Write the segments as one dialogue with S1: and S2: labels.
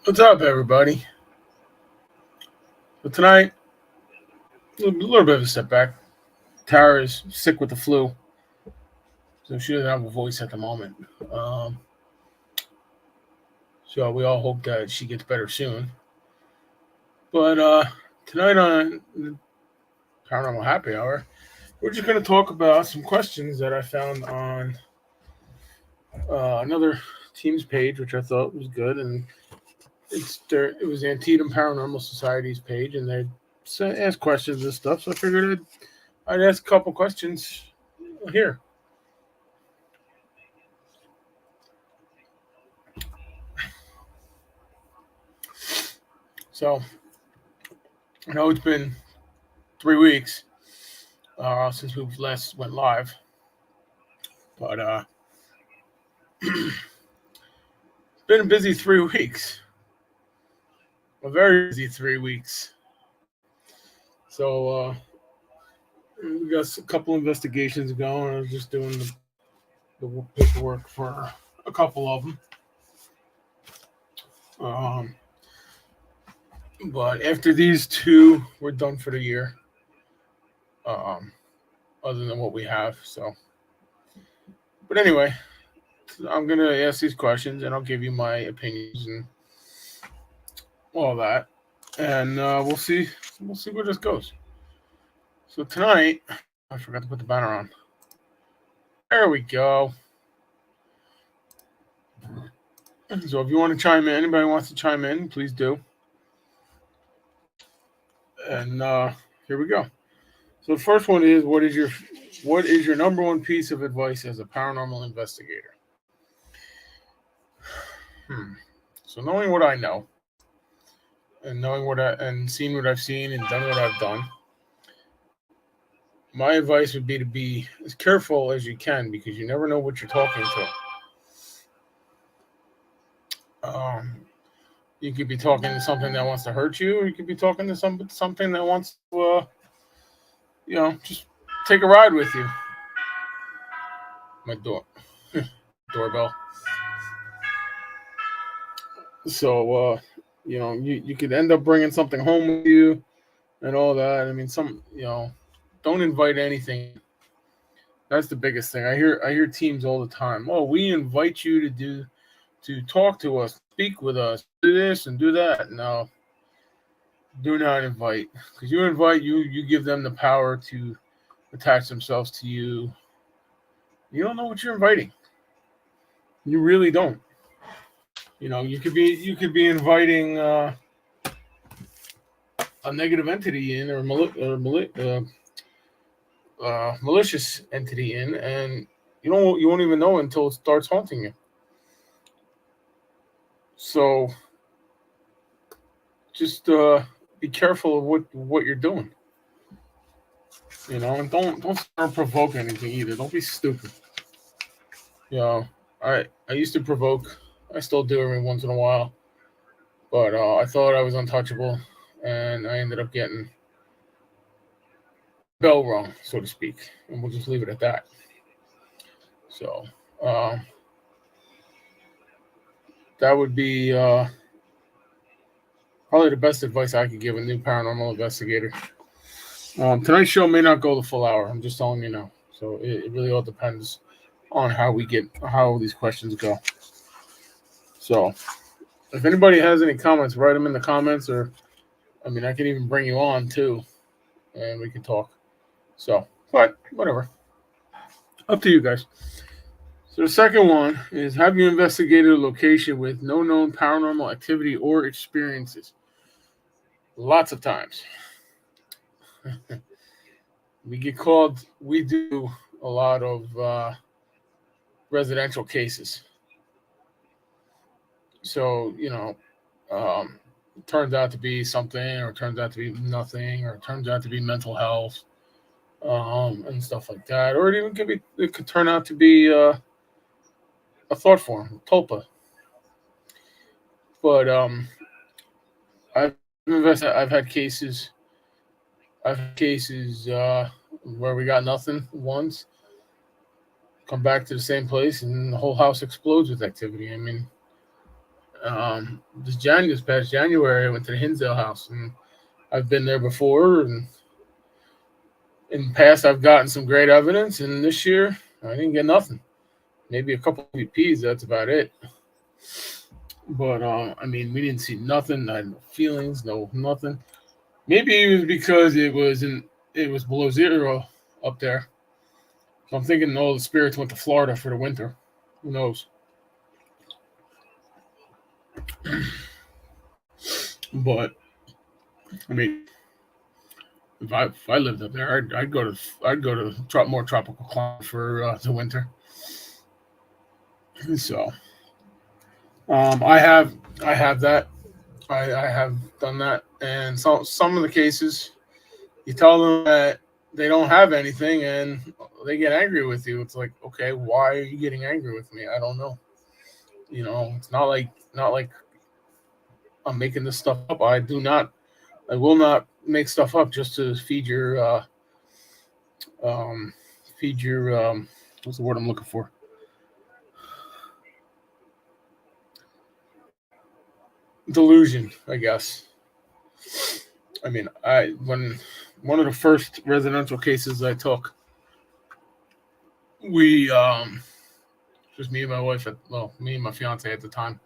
S1: What's up, everybody? So tonight, a little bit of a setback. Tara is sick with the flu, so she doesn't have a voice at the moment. Um, so we all hope that she gets better soon. But tonight on Paranormal Happy Hour, we're just going to talk about some questions that I found on another team's page, which I thought was good, and it was Antietam Paranormal Society's page, and they asked questions and stuff. So I figured I'd ask a couple questions here. So I know it's been 3 weeks since we last went live, but it's been a busy 3 weeks, a very busy 3 weeks. So we got a couple investigations going. I was just doing the paperwork for a couple of them. Um, but after these two, we're done for the year. Um, Other than what we have. So, but anyway, I'm gonna ask these questions and I'll give you my opinions and all that, and we'll see where this goes. So tonight, I forgot to put the banner on. There we go. So if you want to chime in, anybody wants to chime in, please do. And here we go. So the first one is what is your number one piece of advice as a paranormal investigator? Hmm. So knowing what I know, and knowing and seeing what I've seen and done what I've done, my advice would be to be as careful as you can because you never know what you're talking to. You could be talking to something that wants to hurt you, or you could be talking to something that wants to, just take a ride with you. My doorbell. So, you could end up bringing something home with you and all that. I mean, don't invite anything. That's the biggest thing. I hear teams all the time. Oh, we invite you to talk to us, speak with us, do this and do that. No, do not invite, because you invite, you give them the power to attach themselves to you. You don't know what you're inviting. You really don't. You could be inviting a negative entity in, or malicious entity in, and you won't even know until it starts haunting you. So just be careful of what you're doing. And don't start provoke anything either. Don't be stupid. You know, I used to provoke. I still do every once in a while, but I thought I was untouchable, and I ended up getting my bell rung, so to speak, and we'll just leave it at that. So uh, that would be probably the best advice I could give a new paranormal investigator. Tonight's show may not go the full hour. I'm just telling you now. So it really all depends on how these questions go. So if anybody has any comments, write them in the comments, or I mean, I can even bring you on too, and we can talk. So, but whatever, up to you guys. So the second one is: have you investigated a location with no known paranormal activity or experiences? Lots of times. We get called. We do a lot of residential cases. So it turns out to be something, or it turns out to be nothing, or it turns out to be mental health, and stuff like that. Or it could turn out to be a thought form, tulpa. But I've invested. I've had cases where we got nothing once, come back to the same place, and the whole house explodes with activity. I mean, This past January, I went to the Hinsdale house, and I've been there before, and in the past, I've gotten some great evidence, and this year, I didn't get nothing. Maybe a couple of EPs, that's about it. But, I mean, we didn't see nothing. I had no feelings, no nothing. Maybe it was because it was below zero up there. So I'm thinking all the spirits went to Florida for the winter. Who knows? But, I mean, if I lived up there, I'd go to more tropical climate for the winter. So I have that. I have done that, and some of the cases, you tell them that they don't have anything, and they get angry with you. It's like, okay, why are you getting angry with me? I don't know. It's not like I'm making this stuff up. I will not make stuff up just to um, feed your what's the word I'm looking for? Delusion, I guess. I mean, when one of the first residential cases I took, we just me and my wife me and my fiance at the time,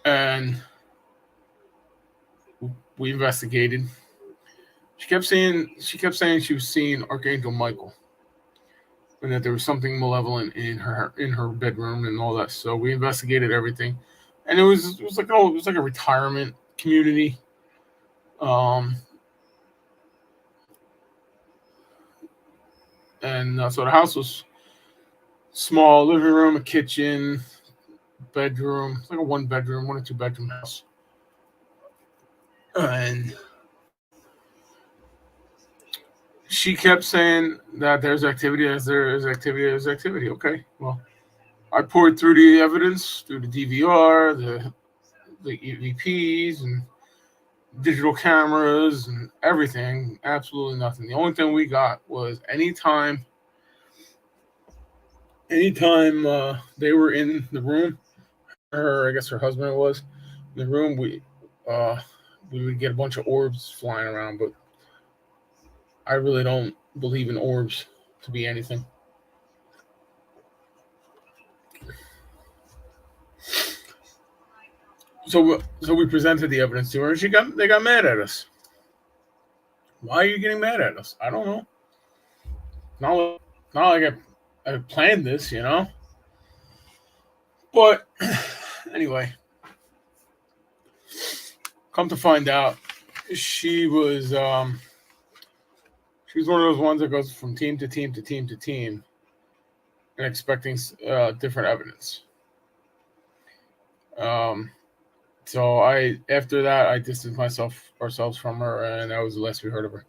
S1: and we investigated. She kept saying she was seeing Archangel Michael, and that there was something malevolent in her bedroom and all that. So we investigated everything, and it was like a retirement community. Um, and so the house was small, living room, a kitchen, bedroom. It's like a one or two bedroom house. And she kept saying that there's activity, as there is activity, there's activity. Okay, well, I poured through the evidence, through the DVR, the EVPs, and digital cameras, and everything. Absolutely nothing. The only thing we got was anytime they were in the room, I guess her husband was in the room, uh, we would get a bunch of orbs flying around, but I really don't believe in orbs to be anything. So we presented the evidence to her, and they got mad at us. Why are you getting mad at us? I don't know. Not, not like I planned this, you know. But anyway, come to find out, she was she's one of those ones that goes from team to team to team to team and expecting different evidence. Um, so after that, I distanced ourselves from her, and that was the last we heard of her.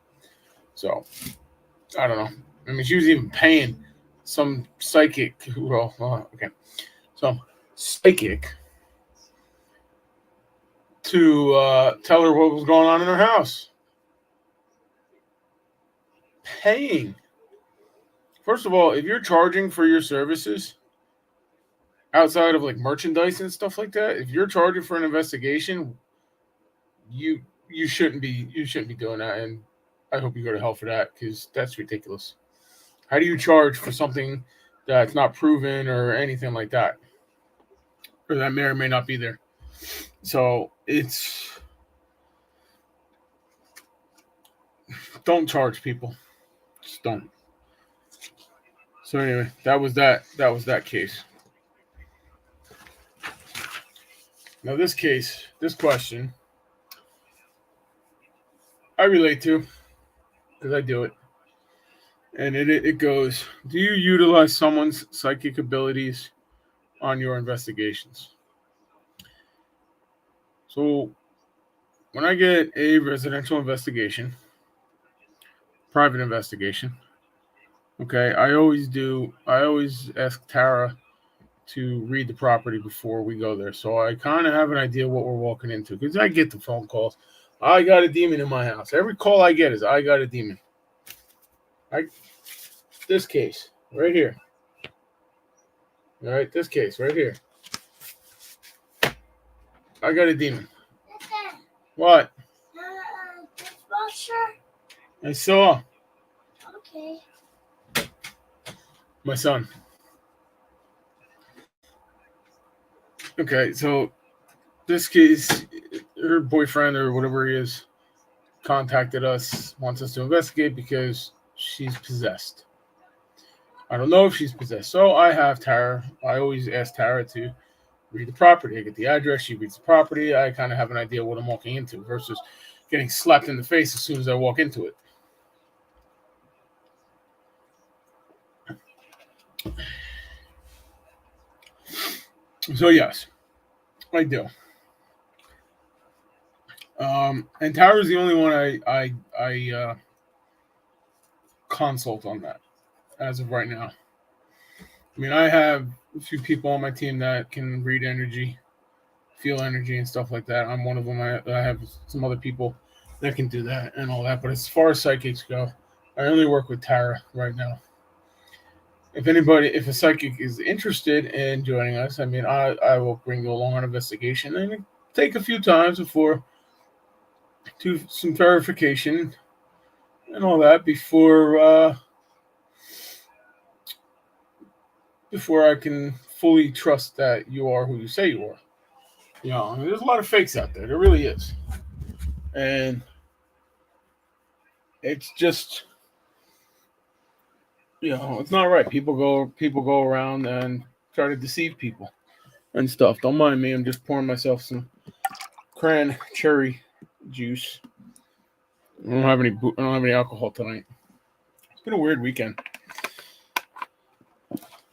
S1: So I don't know. I mean, she was even paying some psychic. Well, okay, some psychic to tell her what was going on in her house. Paying. First of all, if you're charging for your services outside of like merchandise and stuff like that, if you're charging for an investigation, you shouldn't be doing that, and I hope you go to hell for that, because that's ridiculous. How do you charge for something that's not proven or anything like that, or that may or may not be there? So don't charge people, just don't. So anyway, that was that case. Now this question, I relate to, because I do it. And it goes, do you utilize someone's psychic abilities on your investigations? So when I get a residential investigation, private investigation, okay, I always ask Tara to read the property before we go there. So I kind of have an idea what we're walking into, because I get the phone calls. I got a demon in my house. Every call I get is I got a demon. This case right here. All right, this case right here. I got a demon. What?
S2: Dishwasher?
S1: I saw
S2: Okay.
S1: my son. Okay, so this case, her boyfriend or whatever he is contacted us, wants us to investigate because she's possessed. I don't know if she's possessed. So I have Tara. I always ask Tara to read the property. I get the address. She reads the property. I kind of have an idea what I'm walking into versus getting slapped in the face as soon as I walk into it. So yes, I do. And Tara's the only one I consult on that as of right now. I mean, I have a few people on my team that can read energy, feel energy, and stuff like that. I'm one of them. I have some other people that can do that and all that. But as far as psychics go, I only work with Tara right now. If a psychic is interested in joining us, I mean, I will bring you along on investigation and take a few times before do some verification and all that before I can fully trust that you are who you say you are. You know, there's a lot of fakes out there. There really is, and it's just it's not right. People go around and try to deceive people and stuff. Don't mind me. I'm just pouring myself some cran cherry juice. I don't have any alcohol tonight. It's been a weird weekend.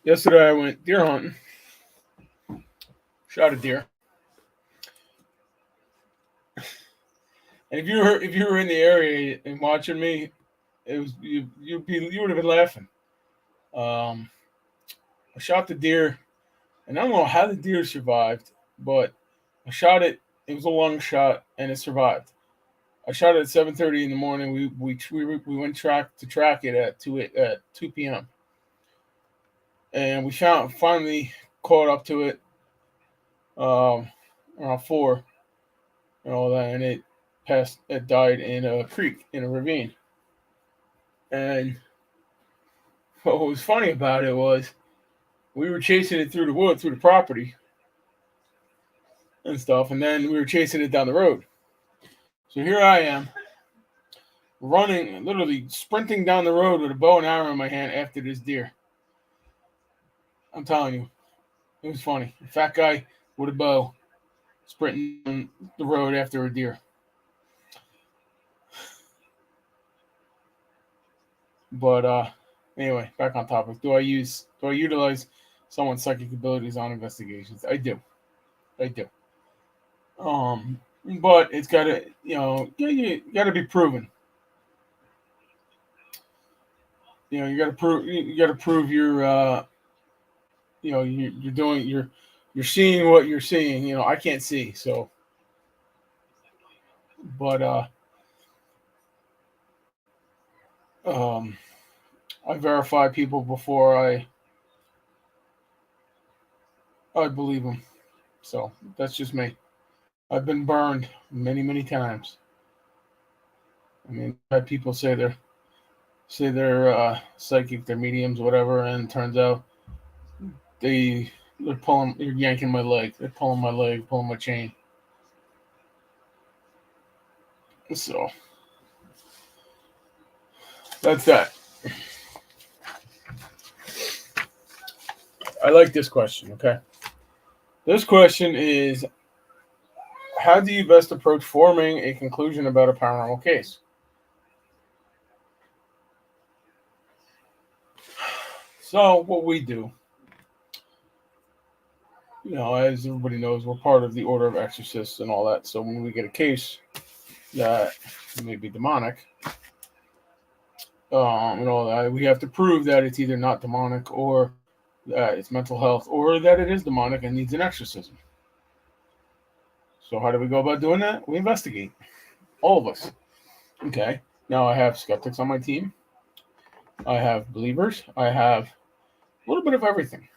S1: Yesterday I went deer hunting. Shot a deer. And if you were in the area and watching me, it was you would have been laughing. Um, I shot the deer, and I don't know how the deer survived, but I shot it. It was a long shot, and it survived. I shot it at 7:30 in the morning. We went to track it at 2 p.m. and we finally caught up to it around 4 and all that, and it died in a creek in a ravine. And what was funny about it was we were chasing it through the wood, through the property and stuff, and then we were chasing it down the road. So here I am, running, literally sprinting down the road with a bow and arrow in my hand after this deer. I'm telling you, it was funny. A fat guy with a bow sprinting down the road after a deer. But anyway, back on topic. Do I utilize someone's psychic abilities on investigations? I do. But it's gotta you gotta be proven. You gotta prove you're seeing what you're seeing. I can't see, so but um I verify people before I believe them. So that's just me. I've been burned many times. I mean, I've had people say they're psychic, they're mediums, whatever, and it turns out they're yanking my leg, they're pulling my leg, pulling my chain. So that's that. I like this question. Okay, this question is: how do you best approach forming a conclusion about a paranormal case? So what we do, as everybody knows, we're part of the Order of Exorcists and all that. So when we get a case that may be demonic, and all that, we have to prove that it's either not demonic or that it's mental health or that it is demonic and needs an exorcism. So how do we go about doing that? We investigate. All of us. Okay. Now I have skeptics on my team. I have believers. I have a little bit of everything.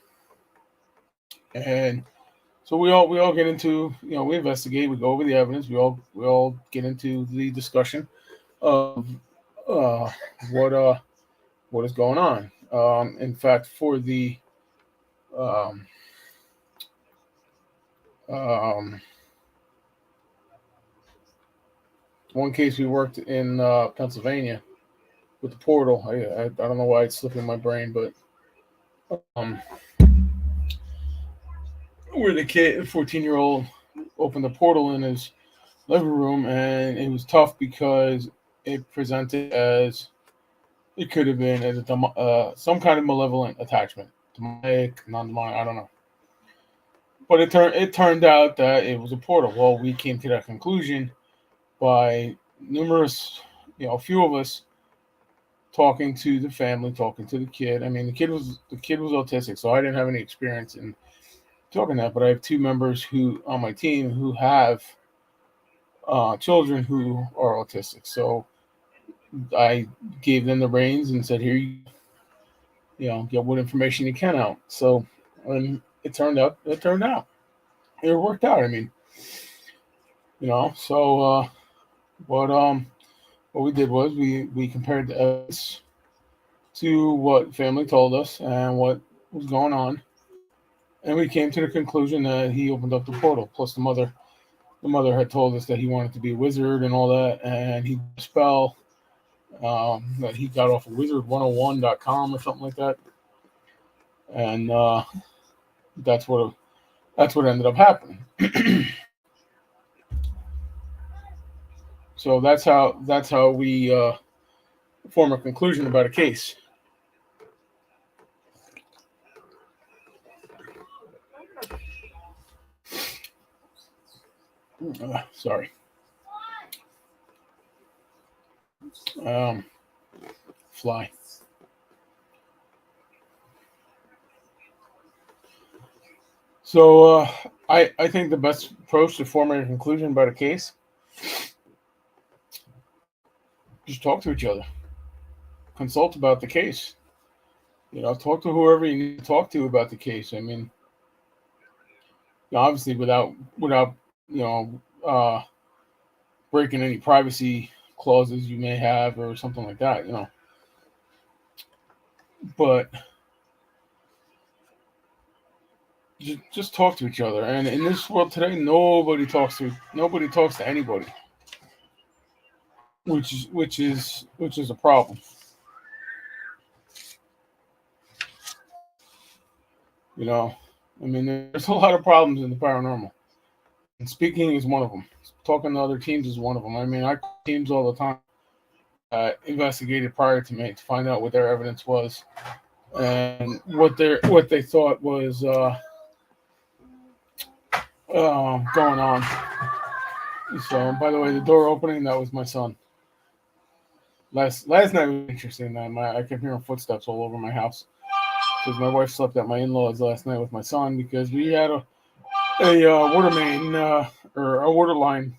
S1: And So we all get into, we investigate, we go over the evidence, we all get into the discussion of uh, what what is going on. In fact, for the um, um, one case we worked in Pennsylvania with the portal. I don't know why it's slipping my brain, but um, where the kid, 14-year-old, opened the portal in his living room, and it was tough because it presented as it could have been as some kind of malevolent attachment, demonic, non-demonic, I don't know. But it turned out that it was a portal. Well, we came to that conclusion by numerous, a few of us talking to the family, talking to the kid. I mean, the kid was autistic, so I didn't have any experience in talking that. But I have two members who on my team who have children who are autistic. So I gave them the reins and said, "Here, get what information you can out." So, and it turned out. It worked out. I mean, So, what what we did was we compared the evidence to what family told us and what was going on, and we came to the conclusion that he opened up the portal. Plus, the mother had told us that he wanted to be a wizard and all that, and he did a spell that he got off of wizard101.com or something like that, and that's what that's what ended up happening. So that's how we form a conclusion about a case. Sorry. Um, Fly. So I think the best approach to forming a conclusion about a case, just talk to each other, consult about the case. Talk to whoever you need to talk to about the case. I mean, obviously without you know uh, breaking any privacy clauses you may have or something like that. But just talk to each other. And in this world today, nobody talks to anybody, which is a problem. You know, I mean, there's a lot of problems in the paranormal, and speaking is one of them. Talking to other teams is one of them. I mean, I call teams all the time investigated prior to me to find out what their evidence was and what they thought was going on. So, by the way, the door opening, that was my son. Last night was interesting. I kept hearing footsteps all over my house because my wife slept at my in-laws last night with my son because we had a water main or a water line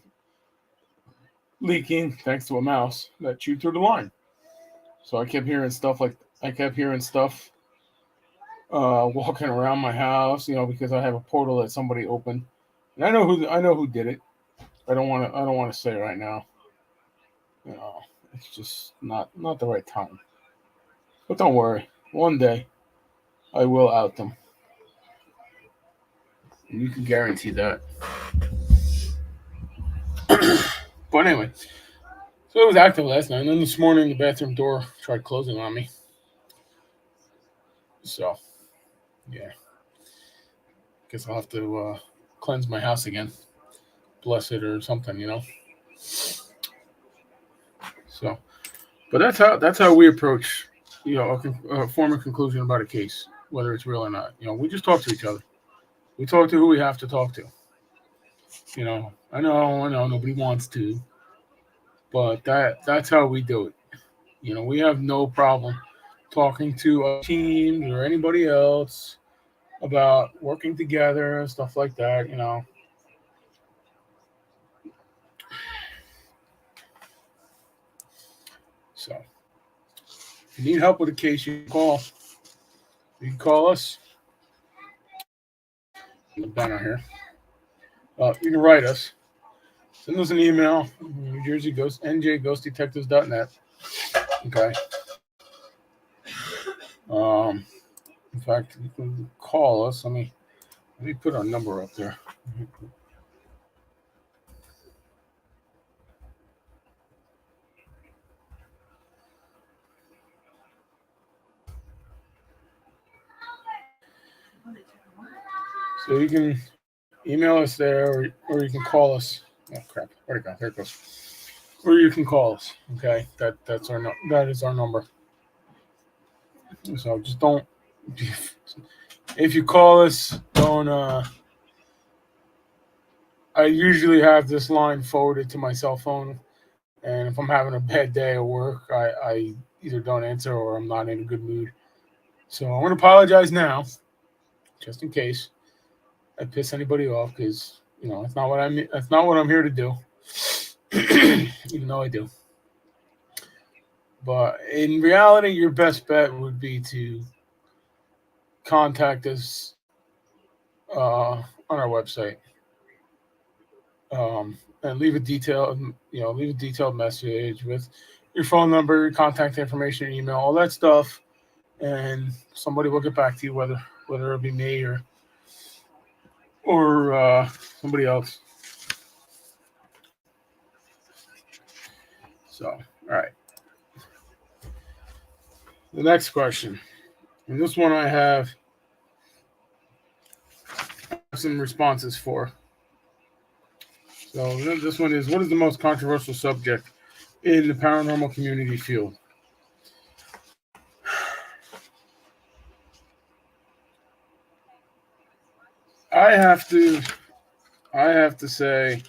S1: leaking thanks to a mouse that chewed through the line. So I kept hearing stuff walking around my house, because I have a portal that somebody opened, and I know who did it. I don't want to say right now. You know, it's just not the right time. But don't worry, one day I will out them, and you can guarantee that. But anyway, so it was active last night, and then this morning the bathroom door tried closing on me. So yeah, guess I'll have to cleanse my house again, bless it or something. So, but that's how we approach, form a conclusion about a case, whether it's real or not. We just talk to each other. We talk to who we have to talk to. I know, nobody wants to, but that's how we do it. We have no problem talking to our teams or anybody else about working together and stuff like that. So if you need help with a case, you can call us. the banner here. You can write us. Send us an email, New Jersey Ghost, njghostdetectives.net. Okay. Um, in fact, you can call us. Let me put our number up there. So you can email us there, or you can call us. Oh crap! Where'd it go? There it goes. Or you can call us. Okay, that is our number. So just don't. If you call us, don't. I usually have this line forwarded to my cell phone, and if I'm having a bad day at work, I either don't answer or I'm not in a good mood. So I'm gonna apologize now, just in case I piss anybody off, because that's not what I'm here to do. Even though I do. But in reality, your best bet would be to contact us on our website, and leave a detailed message with your phone number, your contact information, email, all that stuff, and somebody will get back to you, whether it'll be me or somebody else. So, all right. The next question, and this one I have some responses for. So this one is: what is the most controversial subject in the paranormal community field? I have to say,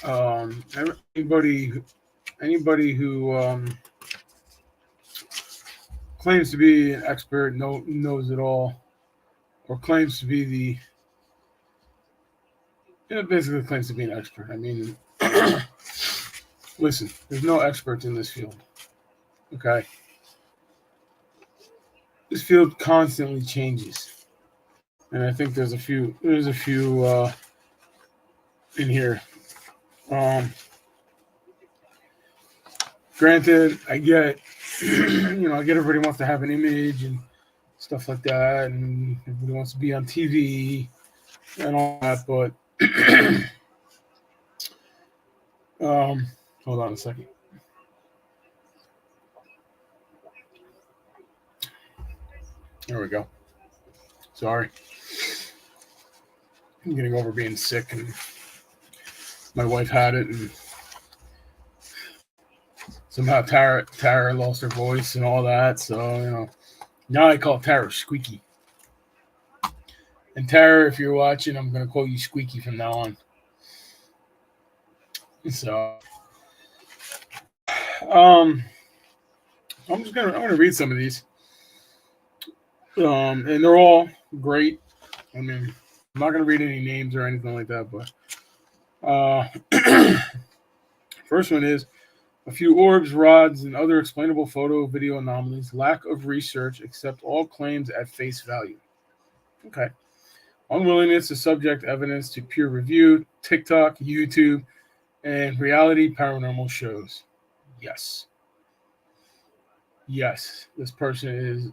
S1: um, anybody anybody who claims to be an expert, knows it all, or claims to be basically claims to be an expert. I mean, listen, there's no experts in this field. Okay, this field constantly changes, and I think there's a few in here. Um, Granted, I get I get everybody wants to have an image and stuff like that, and everybody wants to be on TV and all that, but um, hold on a second. There we go. Sorry, I'm getting over being sick, and my wife had it, and somehow Tara lost her voice and all that. So now I call Tara Squeaky. And Tara, if you're watching, I'm gonna call you Squeaky from now on. So, I'm gonna read some of these, and they're all great. I mean, I'm not gonna read any names or anything like that, but first one is: a few orbs, rods, and other explainable photo video anomalies. Lack of research. Accept all claims at face value. Okay. Unwillingness to subject evidence to peer review. TikTok, YouTube, and reality paranormal shows. Yes. Yes, this person is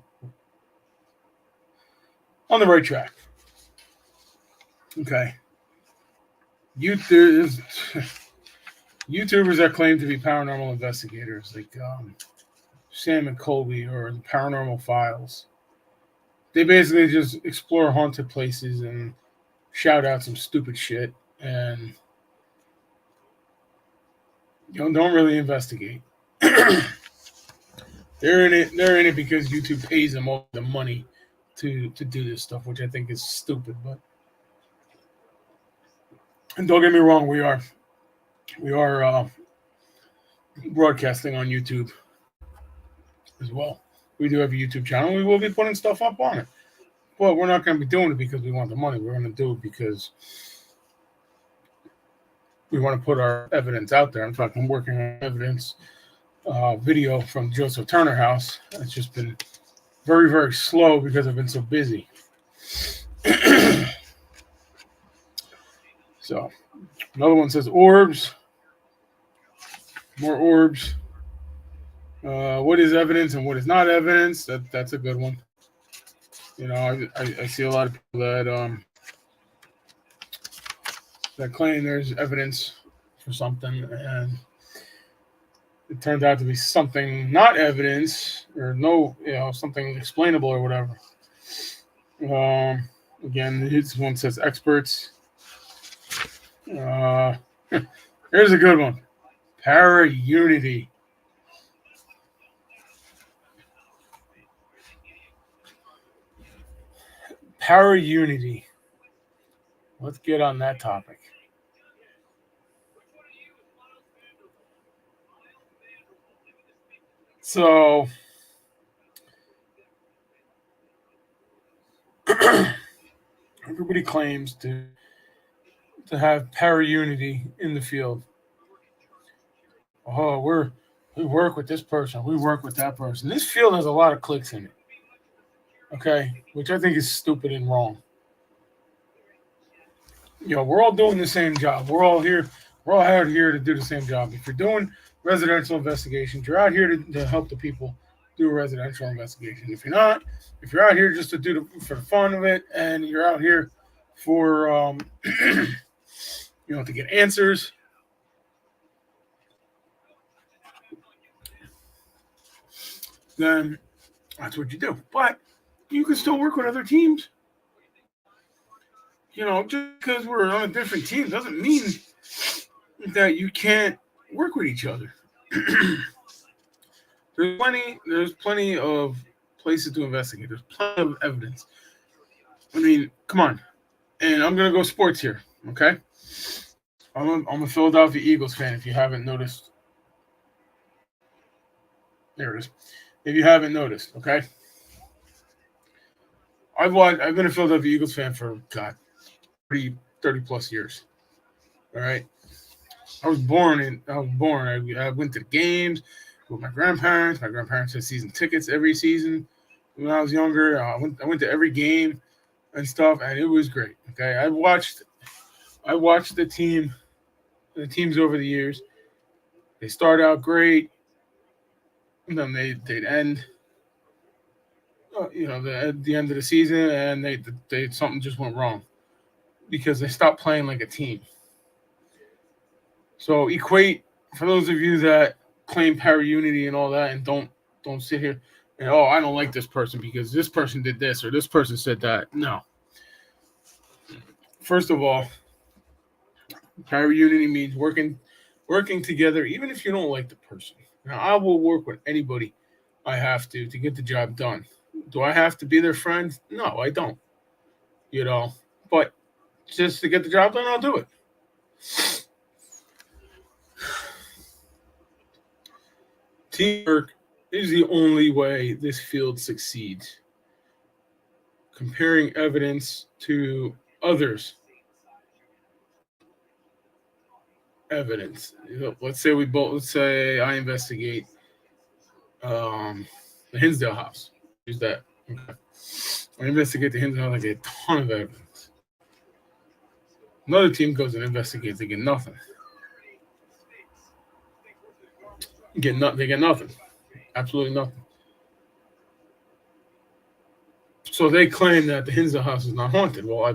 S1: on the right track. Okay. YouTubers that claim to be paranormal investigators, like Sam and Colby or the Paranormal Files, they basically just explore haunted places and shout out some stupid shit, and don't really investigate. They're in it because YouTube pays them all the money to do this stuff, which I think is stupid. But and don't get me wrong, we are broadcasting on YouTube as well. We do have a YouTube channel. We will be putting stuff up on it, but we're not going to be doing it because we want the money. We're going to do it because we want to put our evidence out there. In fact, I'm working on evidence video from Joseph Turner House. It's just been very, very slow because I've been so busy. So, another one says orbs, more orbs. What is evidence and what is not evidence? That's a good one. I see a lot of people that claim there's evidence for something, and it turns out to be something not evidence or no, something explainable or whatever. Again, this one says experts. Here's a good one. Para unity. Para unity. Let's get on that topic. So, everybody claims to have para unity in the field. Oh, we work with this person, we work with that person. This field has a lot of cliques in it. Okay, which I think is stupid and wrong. We're all doing the same job. We're all here. We're all out here to do the same job. If you're doing residential investigations, you're out here to help the people do a residential investigation. If you're not, if you're out here just to do for the fun of it, and you're out here for to get answers, then that's what you do. But you can still work with other teams. Just because we're on a different team doesn't mean that you can't work with each other. There's plenty of places to investigate. There's plenty of evidence. I mean, come on. And I'm gonna go sports here, okay? I'm a Philadelphia Eagles fan. If you haven't noticed, there it is. If you haven't noticed, okay? I've been a Philadelphia Eagles fan for 30 plus years. All right. I was born. I went to the games with my grandparents. My grandparents had season tickets every season when I was younger. I went to every game and stuff, and it was great. Okay, I watched the teams over the years. They start out great, and then they'd end. At the end of the season, and they something just went wrong because they stopped playing like a team. So equate, for those of you that claim para unity and all that, and don't sit here and I don't like this person because this person did this or this person said that. No. First of all, para unity means working together, even if you don't like the person. Now, I will work with anybody I have to get the job done. Do I have to be their friend? No, I don't. But just to get the job done, I'll do it. Teamwork is the only way this field succeeds. Comparing evidence to others' evidence. Let's say I investigate the Hinsdale house. Use that. Okay. I investigate the Hinsdale house. I get a ton of evidence. Another team goes and investigates. They get nothing. They get nothing. Absolutely nothing. So they claim that the Hinsdale house is not haunted. Well, I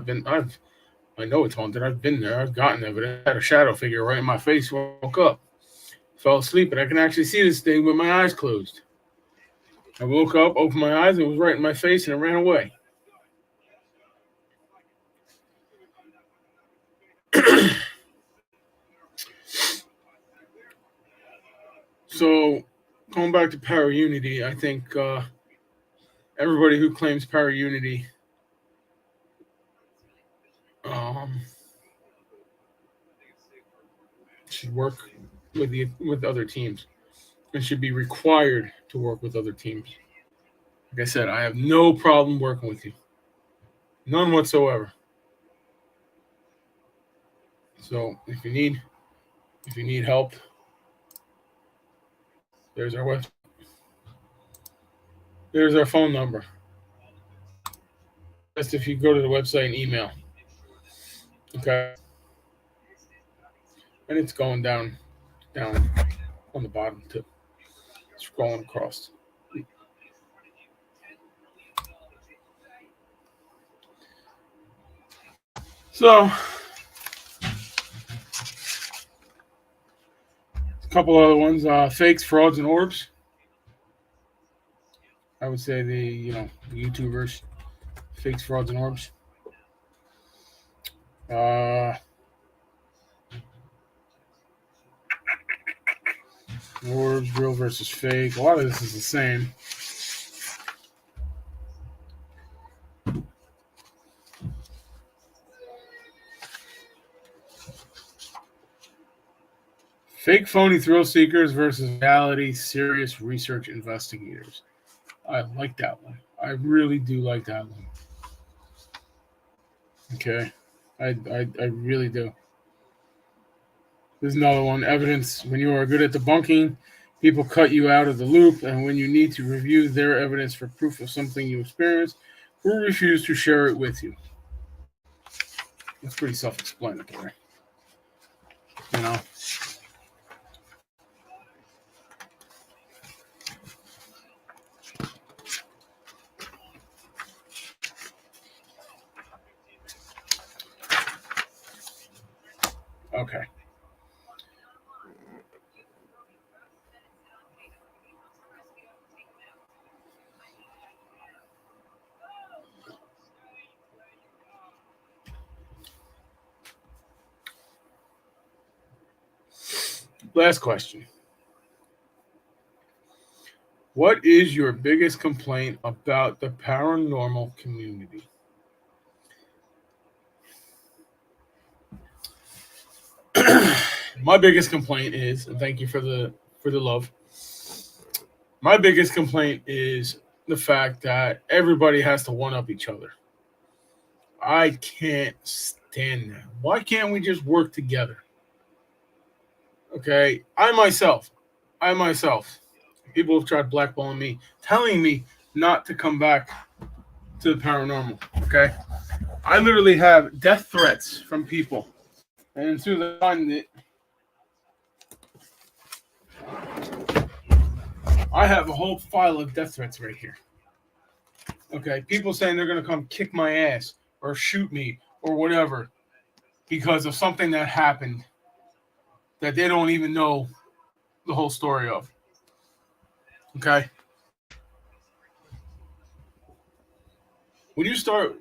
S1: know it's haunted. I've been there. I've gotten evidence. I had a shadow figure right in my face when I woke up. Fell asleep, and I can actually see this thing with my eyes closed. I woke up, opened my eyes, and it was right in my face, and it ran away. So, going back to para unity, I think everybody who claims para unity should work with other teams and should be required to work with other teams. Like I said, I have no problem working with you, none whatsoever. So if you need help, there's our website. There's our phone number. Just if you go to the website and email. Okay. And it's going down on the bottom too. Scrolling across. So, a couple other ones. Fakes, frauds, and orbs. I would say the YouTubers, fakes, frauds, and orbs. Uh, Orbs, real versus fake. A lot of this is the same. Fake, phony thrill seekers versus reality, serious research investigators. I like that one. I really do like that one. Okay. I really do. There's another one. Evidence. When you are good at debunking, people cut you out of the loop, and when you need to review their evidence for proof of something you experienced, who refuse to share it with you. That's pretty self-explanatory. You know? Okay. Last question. What is your biggest complaint about the paranormal community? My biggest complaint is, and thank you for the love. My biggest complaint is the fact that everybody has to one up each other. I can't stand that. Why can't we just work together? Okay, I myself, people have tried blackballing me, telling me not to come back to the paranormal. Okay, I literally have death threats from people, and through the time that I have a whole file of death threats right here. Okay, people saying they're gonna come kick my ass or shoot me or whatever because of something that happened that they don't even know the whole story of. Okay, when you start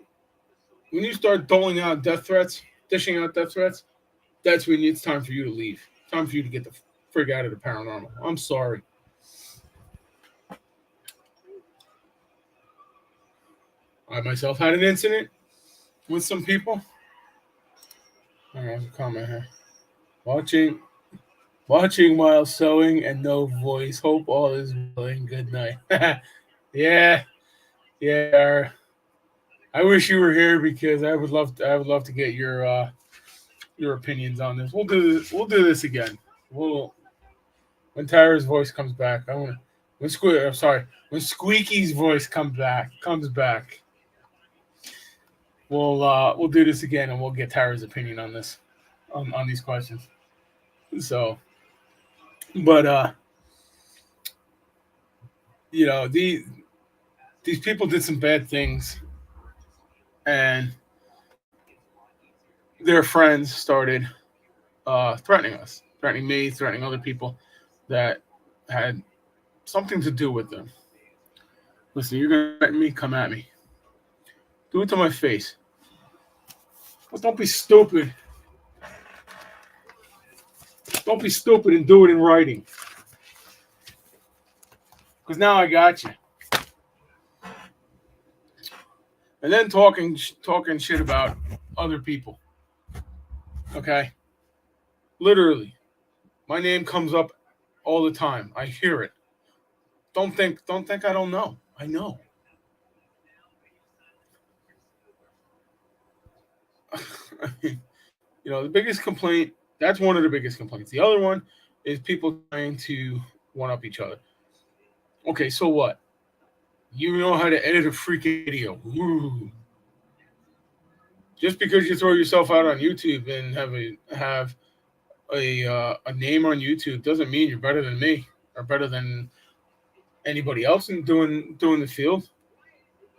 S1: doling out death threats, dishing out death threats, that's when it's time for you to leave. Time for you to get the frig out of the paranormal. I'm sorry. I myself had an incident with some people. All right, comment here. Watching while sewing and no voice. Hope all is well and good night. Yeah, yeah. I wish you were here because I would love to get your opinions on this. We'll do this again. We'll when Tyra's voice comes back. I want when Squeaky's voice comes back. We'll do this again and we'll get Tyra's opinion on this on these questions. So, but you know, these people did some bad things, and their friends started threatening us, threatening me, threatening other people that had something to do with them. Listen, you're gonna threaten me? Come at me. Do it to my face. Well, don't be stupid. Don't be stupid and do it in writing. Because now I got you. And then talking shit about other people. Okay? Literally. My name comes up all the time. I hear it. Don't think I don't know. I know. The biggest complaint, that's one of the biggest complaints. The other one is people trying to one up each other. Okay, so what? You know how to edit a freaking video. Ooh. Just because you throw yourself out on YouTube and have a name on YouTube doesn't mean you're better than me or better than anybody else in doing the field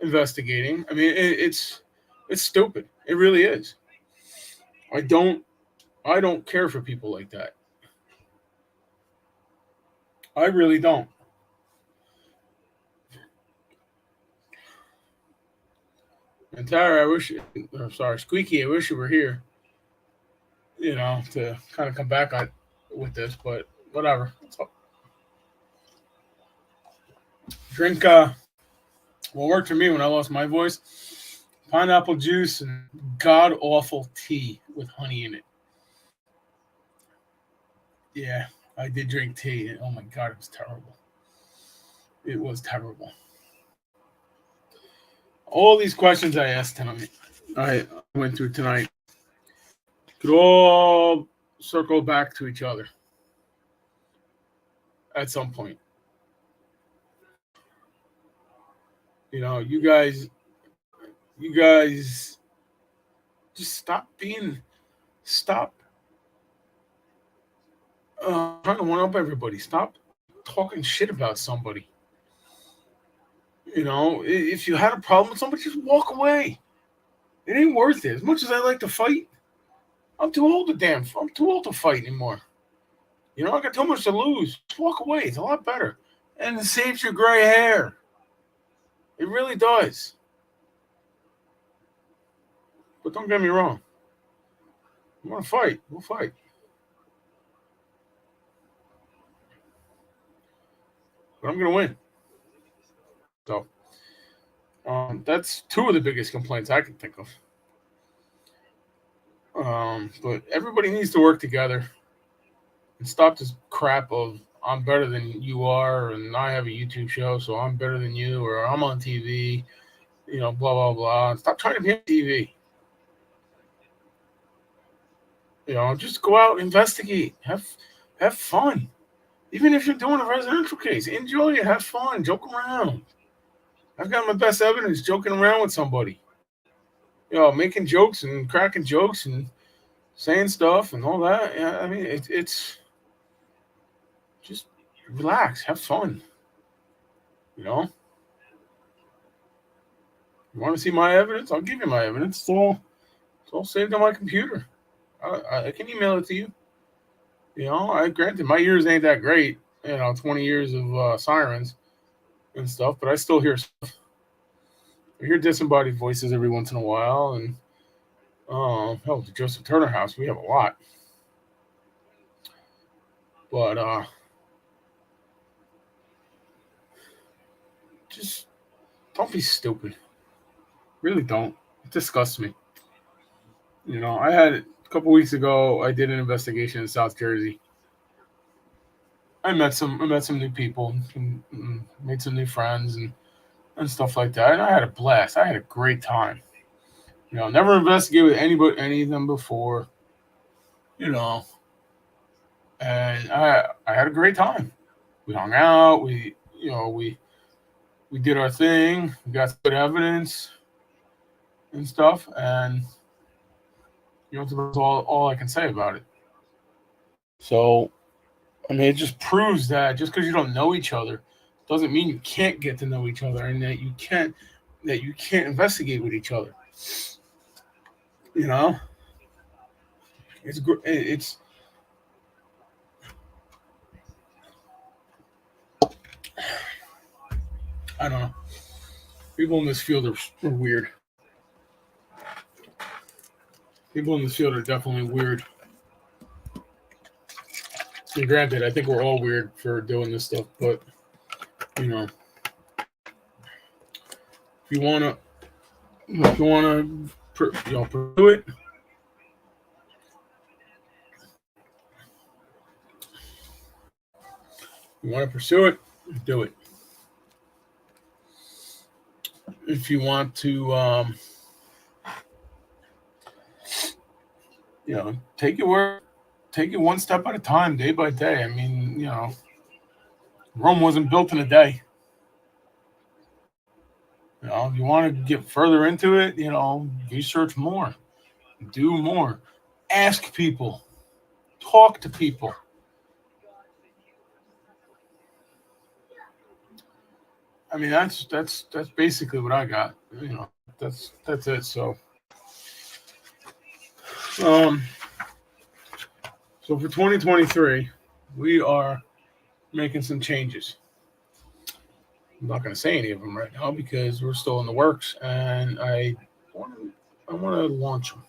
S1: investigating. I mean, it's stupid. It really is. I don't I don't care for people like that. I really don't. And Tara, I wish. I'm sorry, Squeaky. I wish you were here. To kind of come back on with this, but whatever. So, drink what worked for me when I lost my voice: pineapple juice and god awful tea with honey in it. Yeah, I did drink tea. And, oh my god, it was terrible. It was terrible. All these questions I asked tonight, I went through tonight, could all circle back to each other at some point. You guys just stop trying to one up everybody. Stop talking shit about somebody. If you had a problem with somebody, just walk away. It ain't worth it. As much as I like to fight, I'm too old to fight anymore. I got too much to lose. Just walk away. It's a lot better. And it saves your gray hair. It really does. But don't get me wrong. You want to fight? We'll fight. But I'm going to win. So, that's two of the biggest complaints I can think of. But everybody needs to work together and stop this crap of I'm better than you are, and I have a YouTube show, so I'm better than you, or I'm on TV, blah blah blah. And stop trying to be on TV. Just go out, investigate, have fun. Even if you're doing a residential case, enjoy it, have fun, joke around. I've got my best evidence joking around with somebody. Making jokes and cracking jokes and saying stuff and all that. Yeah, I mean, it's just relax, have fun. You want to see my evidence? I'll give you my evidence. It's all saved on my computer. I can email it to you. I granted my ears ain't that great. 20 years of sirens and stuff, but I still hear stuff. I hear disembodied voices every once in a while, and hell, the Joseph Turner house, we have a lot. But just don't be stupid. Really don't. It disgusts me. I had a couple weeks ago. I did an investigation in South Jersey. I met some new people, and made some new friends, and stuff like that. And I had a blast. I had a great time. Never investigated with any of them before. You know, and I had a great time. We hung out. We did our thing. We got good evidence and stuff, and that's all I can say about it. So, I mean, it just proves that just because you don't know each other doesn't mean you can't get to know each other, and that you can't investigate with each other. You know, it's I don't know. People in this field are weird. People in this field are definitely weird. And granted, I think we're all weird for doing this stuff, but you know, if you wanna, if you wanna, pursue it, you wanna pursue it, do it. If you want to, take it one step at a time, day by day. I mean, Rome wasn't built in a day. If you want to get further into it, research more, do more, ask people, talk to people. I mean, that's basically what I got. That's it. Um, so for 2023, we are making some changes. I'm not going to say any of them right now because we're still in the works, and want to launch them.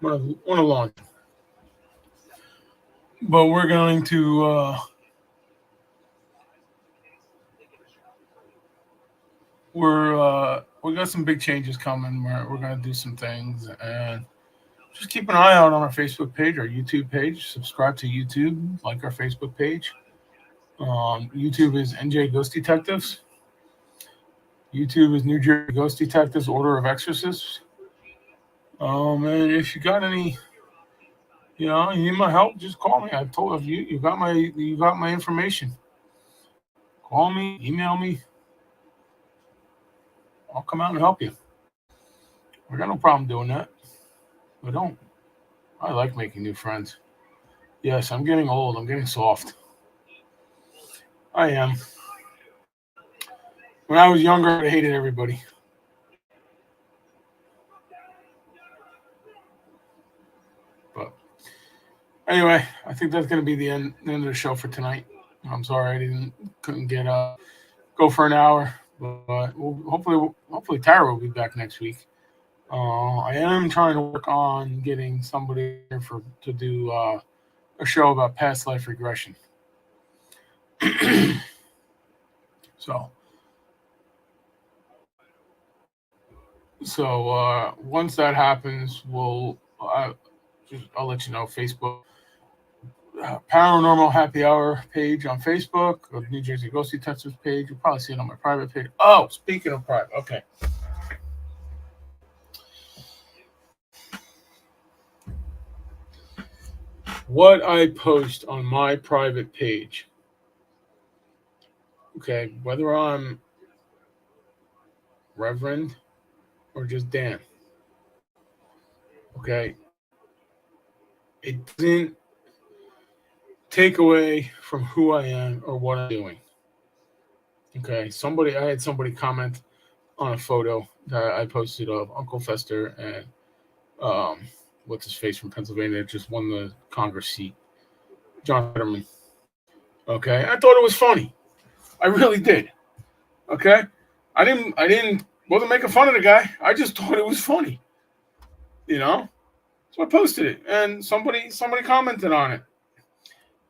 S1: Want to launch them. But we're going to we got some big changes coming. We're going to do some things, and just keep an eye out on our Facebook page, our YouTube page. Subscribe to YouTube, like our Facebook page. YouTube is NJ Ghost Detectives. YouTube is New Jersey Ghost Detectives Order of Exorcists. And if you got any, you need my help, just call me. I told you, you got my information. Call me, email me. I'll come out and help you. I got no problem doing that. I don't. I like making new friends. Yes, I'm getting old. I'm getting soft. I am. When I was younger, I hated everybody. But anyway, I think that's going to be the end of the show for tonight. I'm sorry I couldn't get go for an hour, but hopefully Tara will be back next week. I am trying to work on getting somebody to do a show about past life regression. So once that happens, I'll let you know. Facebook Paranormal Happy Hour page on Facebook, or New Jersey Ghost Detectives page. You'll probably see it on my private page. Oh, speaking of private, okay. What I post on my private page, okay, whether I'm Reverend or just Dan, okay, it doesn't take away from who I am or what I'm doing. Okay, I had somebody comment on a photo that I posted of Uncle Fester and what's his face from Pennsylvania just won the Congress seat, John Fetterman. Okay, I thought it was funny. I really did. Okay, wasn't making fun of the guy. I just thought it was funny. So I posted it, and somebody commented on it.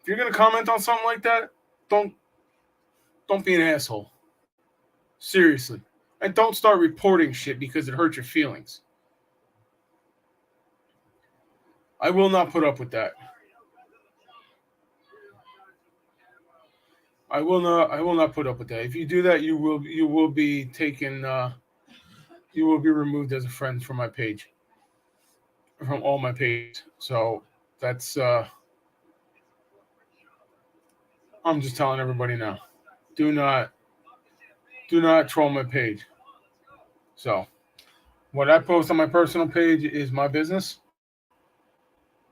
S1: If you're gonna comment on something like that, don't be an asshole. Seriously, and don't start reporting shit because it hurts your feelings. I will not put up with that. I will not put up with that. If you do that, you will be taken. You will be removed as a friend from my page, from all my pages. So that's. I'm just telling everybody now. Do not troll my page. So what I post on my personal page is my business.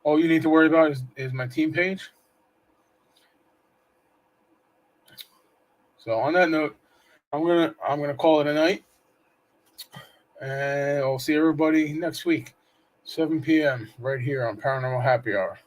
S1: All you need to worry about is my team page. So on that note, I'm gonna call it a night, and I'll see everybody next week, 7 p.m. right here on Paranormal Happy Hour.